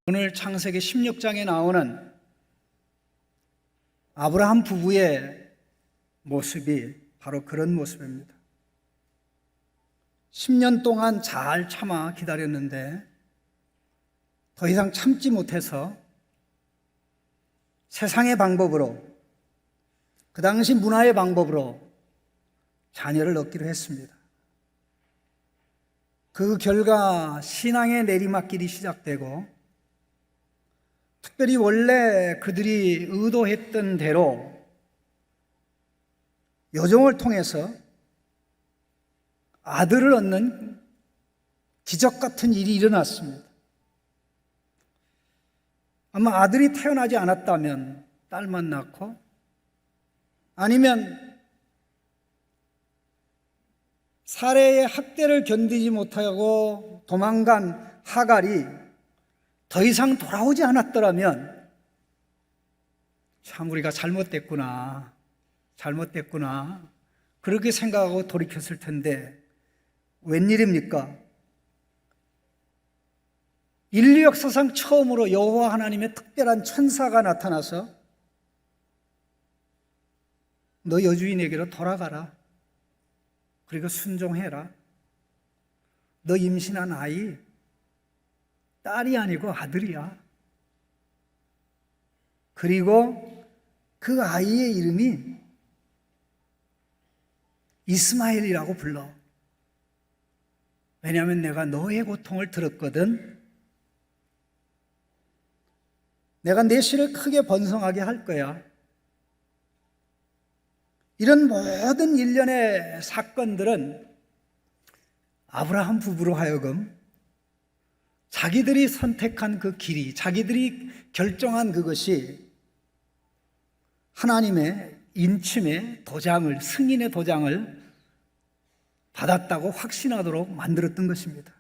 오늘 창세기 16장에 나오는 아브라함 부부의 모습이 바로 그런 모습입니다. 10년 동안 잘 참아 기다렸는데 더 이상 참지 못해서 세상의 방법으로, 그 당시 문화의 방법으로 자녀를 얻기로 했습니다. 그 결과 신앙의 내리막길이 시작되고, 특별히 원래 그들이 의도했던 대로 여종을 통해서 아들을 얻는 기적 같은 일이 일어났습니다. 아마 아들이 태어나지 않았다면 딸만 낳고, 아니면 사레의 학대를 견디지 못하고 도망간 하갈이 더 이상 돌아오지 않았더라면 참 우리가 잘못됐구나 그렇게 생각하고 돌이켰을 텐데 웬일입니까? 인류 역사상 처음으로 여호와 하나님의 특별한 천사가 나타나서 너 여주인에게로 돌아가라, 그리고 순종해라. 너 임신한 아이 딸이 아니고 아들이야. 그리고 그 아이의 이름이 이스마엘이라고 불러. 왜냐하면 내가 너의 고통을 들었거든. 내가 내 씨를 크게 번성하게 할 거야. 이런 모든 일련의 사건들은 아브라함 부부로 하여금 자기들이 선택한 그 길이, 자기들이 결정한 그것이 하나님의 인침의 도장을, 승인의 도장을 받았다고 확신하도록 만들었던 것입니다.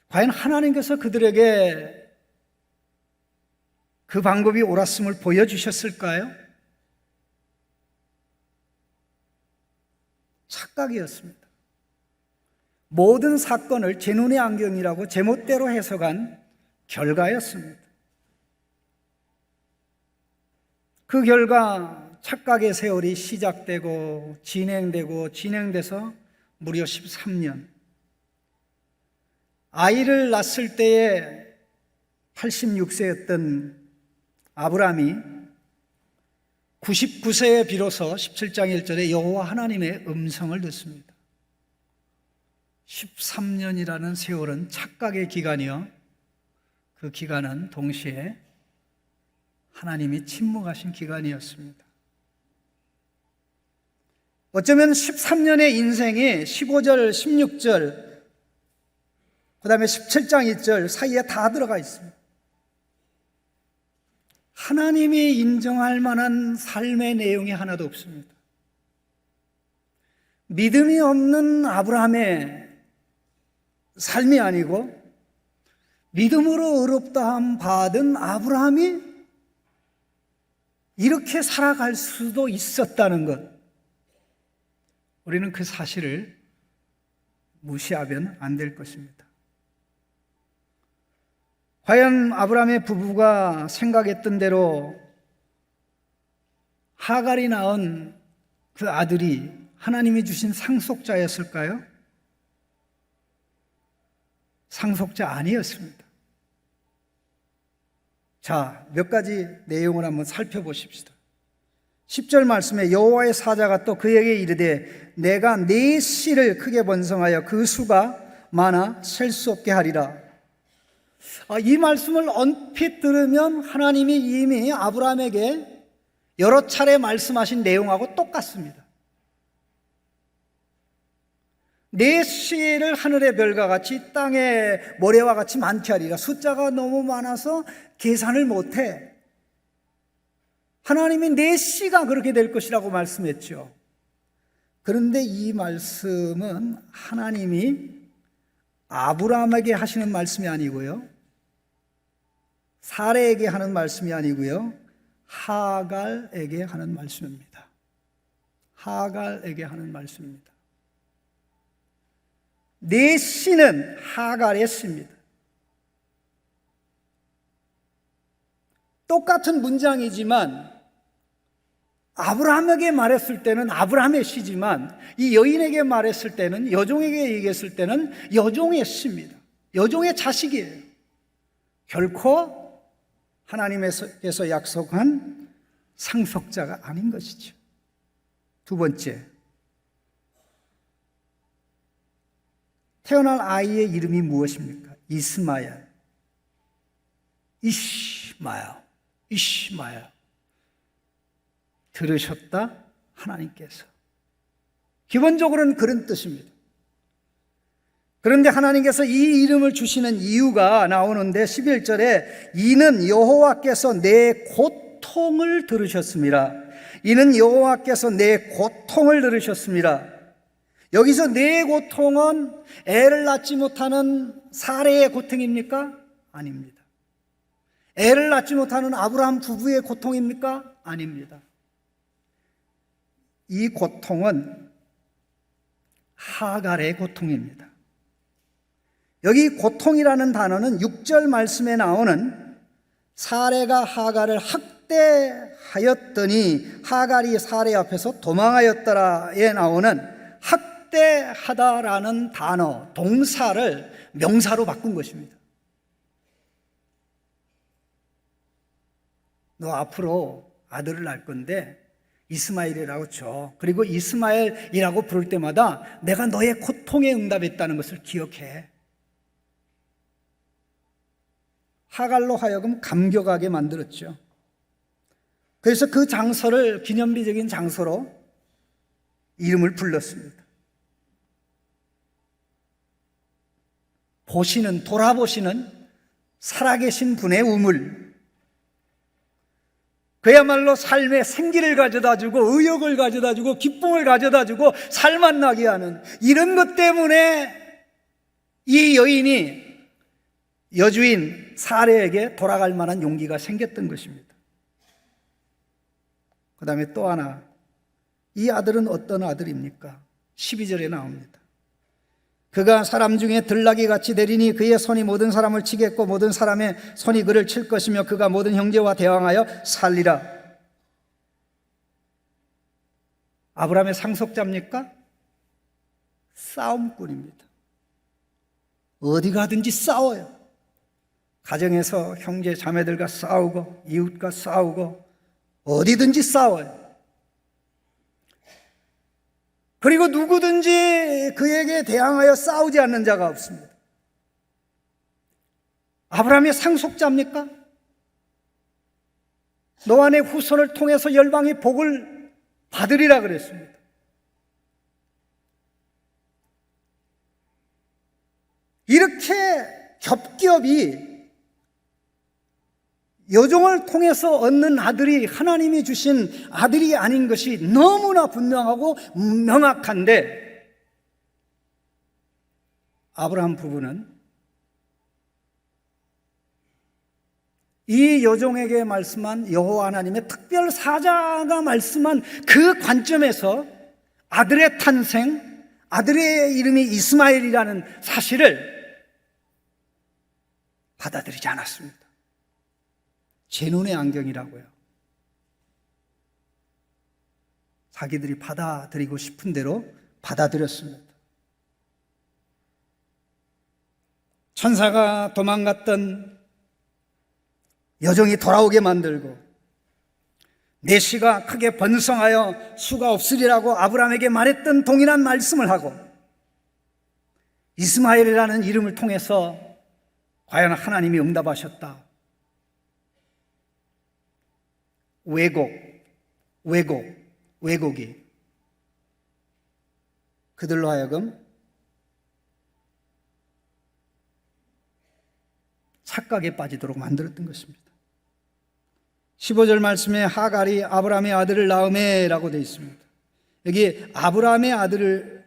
과연 하나님께서 그들에게 그 방법이 옳았음을 보여주셨을까요? 착각이었습니다. 모든 사건을 제 눈의 안경이라고 제멋대로 해석한 결과였습니다. 그 결과 착각의 세월이 시작되고 진행돼서 무려 13년. 아이를 낳았을 때에 86세였던 아브라함이 99세에 비로소 17장 1절에 여호와 하나님의 음성을 듣습니다. 13년이라는 세월은 착각의 기간이요, 그 기간은 동시에 하나님이 침묵하신 기간이었습니다. 어쩌면 13년의 인생이 15절, 16절, 그 다음에 17장 1절 사이에 다 들어가 있습니다. 하나님이 인정할 만한 삶의 내용이 하나도 없습니다. 믿음이 없는 아브라함의 삶이 아니고 믿음으로 의롭다함 받은 아브라함이 이렇게 살아갈 수도 있었다는 것, 우리는 그 사실을 무시하면 안 될 것입니다. 과연 아브라함의 부부가 생각했던 대로 하갈이 낳은 그 아들이 하나님이 주신 상속자였을까요? 상속자 아니었습니다. 자, 몇 가지 내용을 한번 살펴보십시다. 10절 말씀에 여호와의 사자가 또 그에게 이르되 내가 네 씨를 크게 번성하여 그 수가 많아 셀 수 없게 하리라. 이 말씀을 언뜻 들으면 하나님이 이미 아브라함에게 여러 차례 말씀하신 내용하고 똑같습니다. 내 씨를 하늘의 별과 같이 땅의 모래와 같이 많게 하리라. 숫자가 너무 많아서 계산을 못해. 하나님이 내 씨가 그렇게 될 것이라고 말씀했죠. 그런데 이 말씀은 하나님이 아브라함에게 하시는 말씀이 아니고요, 사레에게 하는 말씀이 아니고요, 하갈에게 하는 말씀입니다. 하갈에게 하는 말씀입니다. 내 씨는 하갈의 씨입니다. 똑같은 문장이지만 아브라함에게 말했을 때는 아브라함의 씨지만 이 여인에게 말했을 때는, 여종에게 얘기했을 때는 여종의 씨입니다. 여종의 자식이에요. 결코 하나님께서 약속한 상속자가 아닌 것이죠. 두 번째, 태어날 아이의 이름이 무엇입니까? 이스마엘. 이시마엘. 들으셨다? 하나님께서. 기본적으로는 그런 뜻입니다. 그런데 하나님께서 이 이름을 주시는 이유가 나오는데 11절에 이는 여호와께서 내 고통을 들으셨습니다. 이는 여호와께서 내 고통을 들으셨습니다. 여기서 내 고통은 애를 낳지 못하는 사레의 고통입니까? 아닙니다. 애를 낳지 못하는 아브라함 부부의 고통입니까? 아닙니다. 이 고통은 하갈의 고통입니다. 여기 고통이라는 단어는 6절 말씀에 나오는 사레가 하갈을 학대하였더니 하갈이 사레 앞에서 도망하였더라에 나오는 학대하다라는 단어, 동사를 명사로 바꾼 것입니다. 너 앞으로 아들을 낳을 건데 이스마엘이라고 쳐. 그리고 이스마엘이라고 부를 때마다 내가 너의 고통에 응답했다는 것을 기억해. 하갈로 하여금 감격하게 만들었죠. 그래서 그 장소를 기념비적인 장소로 이름을 불렀습니다. 돌아보시는 살아계신 분의 우물, 그야말로 삶의 생기를 가져다주고 의욕을 가져다주고 기쁨을 가져다주고 살만 나게 하는 이런 것 때문에 이 여인이 여주인 사레에게 돌아갈 만한 용기가 생겼던 것입니다. 그 다음에 또 하나, 이 아들은 어떤 아들입니까? 12절에 나옵니다. 그가 사람 중에 들나귀같이 내리니 그의 손이 모든 사람을 치겠고 모든 사람의 손이 그를 칠 것이며 그가 모든 형제와 대항하여 살리라. 아브라함의 상속자입니까? 싸움꾼입니다. 어디 가든지 싸워요. 가정에서 형제 자매들과 싸우고 이웃과 싸우고 어디든지 싸워요. 그리고 누구든지 그에게 대항하여 싸우지 않는 자가 없습니다. 아브라함의 상속자입니까? 노아의 후손을 통해서 열방이 복을 받으리라 그랬습니다. 이렇게 겹겹이 여종을 통해서 얻는 아들이 하나님이 주신 아들이 아닌 것이 너무나 분명하고 명확한데 아브라함 부부는 이 여종에게 말씀한 여호와 하나님의 특별 사자가 말씀한 그 관점에서 아들의 탄생, 아들의 이름이 이스마엘이라는 사실을 받아들이지 않았습니다. 제 눈의 안경이라고요. 자기들이 받아들이고 싶은 대로 받아들였습니다. 천사가 도망갔던 여종이 돌아오게 만들고 내 씨가 크게 번성하여 수가 없으리라고 아브라함에게 말했던 동일한 말씀을 하고 이스마엘이라는 이름을 통해서 과연 하나님이 응답하셨다. 왜곡이 그들로 하여금 착각에 빠지도록 만들었던 것입니다. 15절 말씀에 하갈이 아브라함의 아들을 낳으매라고 되어 있습니다. 여기 아브라함의 아들을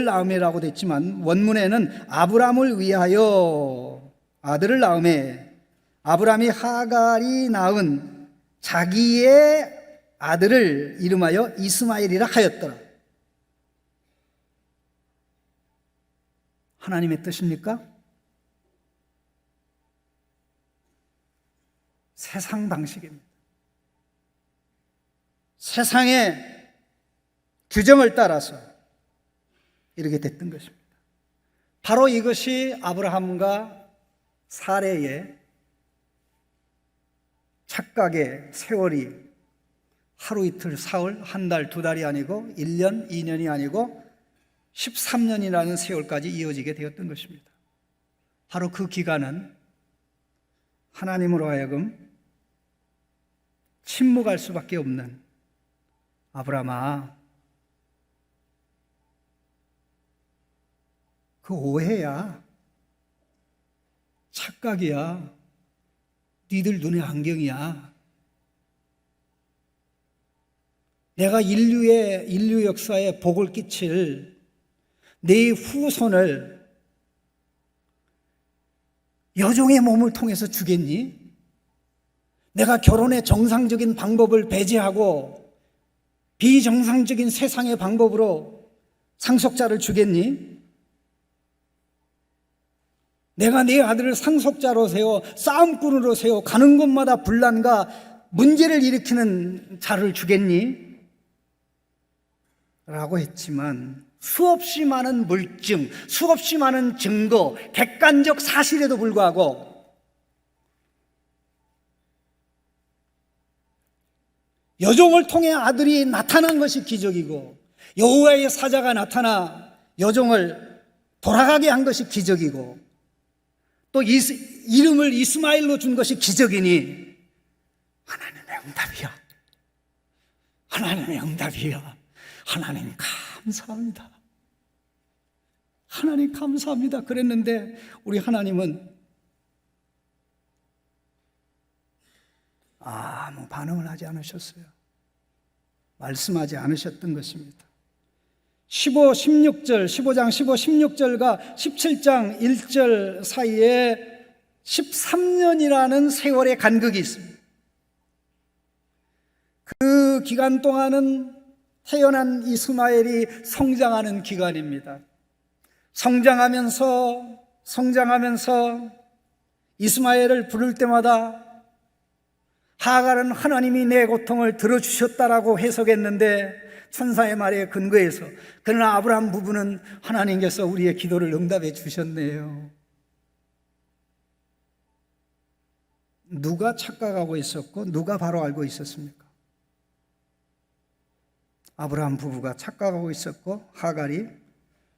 낳으매라고 되어 있지만 원문에는 아브라함을 위하여 아들을 낳으매, 아브라함이 하갈이 낳은 자기의 아들을 이름하여 이스마엘이라 하였더라. 하나님의 뜻입니까? 세상 방식입니다. 세상의 규정을 따라서 이렇게 됐던 것입니다. 바로 이것이 아브라함과 사레의 착각의 세월이 하루 이틀 사흘 한 달 두 달이 아니고 1년 2년이 아니고 13년이라는 세월까지 이어지게 되었던 것입니다. 바로 그 기간은 하나님으로 하여금 침묵할 수밖에 없는, 아브라함아, 그 오해야, 착각이야, 니들 눈의 안경이야. 내가 인류 역사에 복을 끼칠 네 후손을 여종의 몸을 통해서 주겠니? 내가 결혼의 정상적인 방법을 배제하고 비정상적인 세상의 방법으로 상속자를 주겠니? 내가 네 아들을 상속자로 세워 싸움꾼으로 세워 가는 곳마다 분란과 문제를 일으키는 자를 주겠니? 라고 했지만 수없이 많은 물증, 수없이 많은 증거, 객관적 사실에도 불구하고 여종을 통해 아들이 나타난 것이 기적이고, 여호와의 사자가 나타나 여종을 돌아가게 한 것이 기적이고, 또 이름을 이스마엘로 준 것이 기적이니 하나님의 응답이야. 하나님의 응답이야. 하나님 감사합니다. 하나님 감사합니다. 그랬는데 우리 하나님은 아무 반응을 하지 않으셨어요. 말씀하지 않으셨던 것입니다. 15장 15, 16절과 17장 1절 사이에 13년이라는 세월의 간극이 있습니다. 그 기간 동안은 태어난 이스마엘이 성장하는 기간입니다. 성장하면서 이스마엘을 부를 때마다 하갈은 하나님이 내 고통을 들어주셨다라고 해석했는데, 천사의 말에 근거해서, 그러나 아브라함 부부는 하나님께서 우리의 기도를 응답해 주셨네요. 누가 착각하고 있었고 누가 바로 알고 있었습니까? 아브라함 부부가 착각하고 있었고 하갈이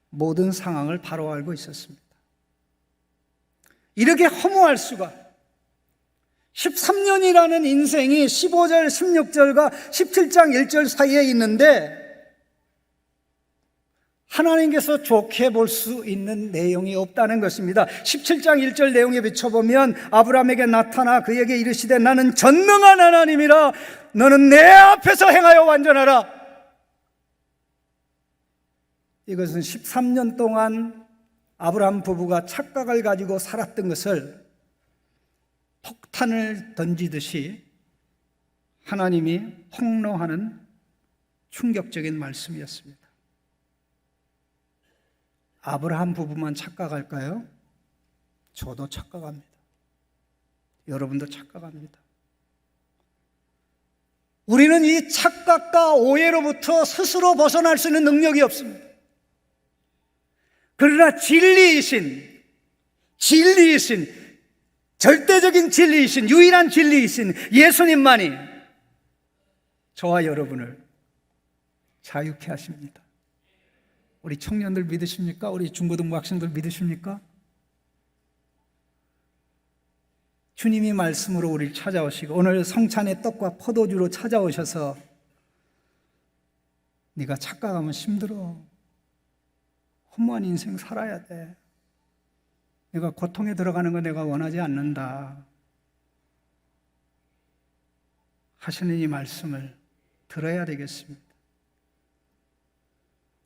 모든 상황을 바로 알고 있었습니다. 이렇게 허무할 수가, 13년이라는 인생이 15절 16절과 17장 1절 사이에 있는데 하나님께서 좋게 볼 수 있는 내용이 없다는 것입니다. 17장 1절 내용에 비춰보면 아브라함에게 나타나 그에게 이르시되 나는 전능한 하나님이라 너는 내 앞에서 행하여 완전하라. 이것은 13년 동안 아브라함 부부가 착각을 가지고 살았던 것을 폭탄을 던지듯이 하나님이 폭로하는 충격적인 말씀이었습니다. 아브라함 부부만 착각할까요? 저도 착각합니다. 여러분도 착각합니다. 우리는 이 착각과 오해로부터 스스로 벗어날 수 있는 능력이 없습니다. 그러나 진리이신, 절대적인 진리이신, 유일한 진리이신 예수님만이 저와 여러분을 자유케 하십니다. 우리 청년들 믿으십니까? 우리 중고등부 학생들 믿으십니까? 주님이 말씀으로 우리를 찾아오시고 오늘 성찬의 떡과 포도주로 찾아오셔서 네가 착각하면 힘들어. 허무한 인생 살아야 돼. 내가 고통에 들어가는 거 내가 원하지 않는다 하시는 이 말씀을 들어야 되겠습니다.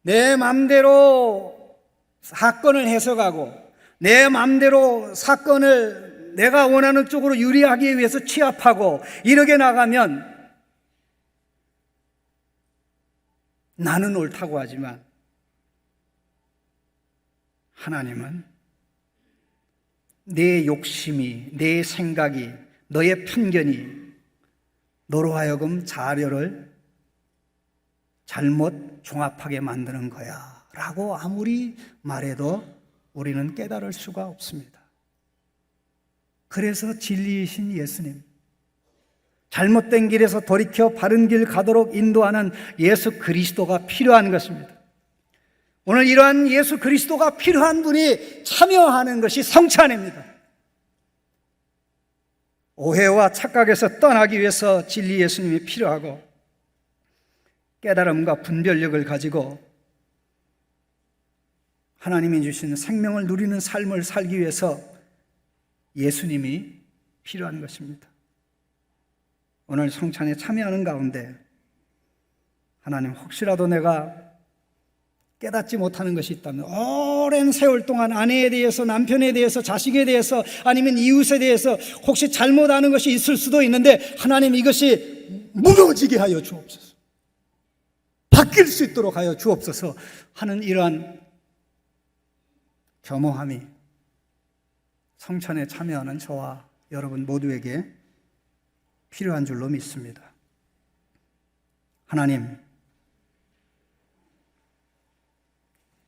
내 마음대로 사건을 해석하고 내 마음대로 사건을 내가 원하는 쪽으로 유리하기 위해서 취합하고 이렇게 나가면 나는 옳다고 하지만 하나님은 내 욕심이, 내 생각이, 너의 편견이 너로 하여금 자료를 잘못 종합하게 만드는 거야 라고 아무리 말해도 우리는 깨달을 수가 없습니다. 그래서 진리이신 예수님, 잘못된 길에서 돌이켜 바른 길 가도록 인도하는 예수 그리스도가 필요한 것입니다. 오늘 이러한 예수 그리스도가 필요한 분이 참여하는 것이 성찬입니다. 오해와 착각에서 떠나기 위해서 진리 예수님이 필요하고, 깨달음과 분별력을 가지고 하나님이 주신 생명을 누리는 삶을 살기 위해서 예수님이 필요한 것입니다. 오늘 성찬에 참여하는 가운데 하나님, 혹시라도 내가 깨닫지 못하는 것이 있다면, 오랜 세월 동안 아내에 대해서, 남편에 대해서, 자식에 대해서, 아니면 이웃에 대해서 혹시 잘못 아는 것이 있을 수도 있는데, 하나님 이것이 무너지게 하여 주옵소서, 바뀔 수 있도록 하여 주옵소서 하는 이러한 겸허함이 성찬에 참여하는 저와 여러분 모두에게 필요한 줄로 믿습니다. 하나님,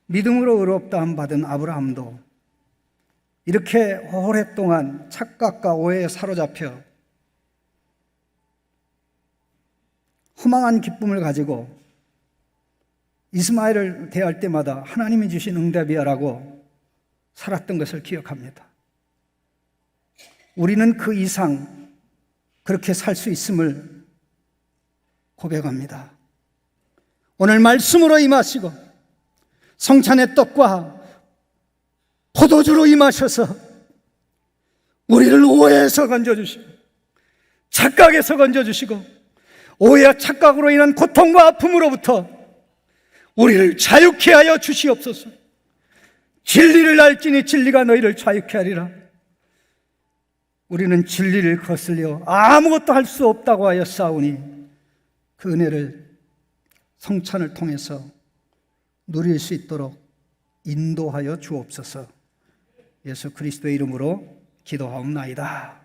믿음으로 의롭다함 받은 아브라함도 이렇게 오랫동안 착각과 오해에 사로잡혀 허망한 기쁨을 가지고 이스마엘을 대할 때마다 하나님이 주신 응답이야 라고 살았던 것을 기억합니다. 우리는 그 이상 그렇게 살 수 있음을 고백합니다. 오늘 말씀으로 임하시고 성찬의 떡과 포도주로 임하셔서 우리를 오해에서 건져주시고 착각에서 건져주시고 오해와 착각으로 인한 고통과 아픔으로부터 우리를 자유케 하여 주시옵소서. 진리를 알지니 진리가 너희를 자유케 하리라. 우리는 진리를 거슬려 아무것도 할 수 없다고 하여 싸우니 그 은혜를 성찬을 통해서 누릴 수 있도록 인도하여 주옵소서. 예수 그리스도의 이름으로 기도하옵나이다.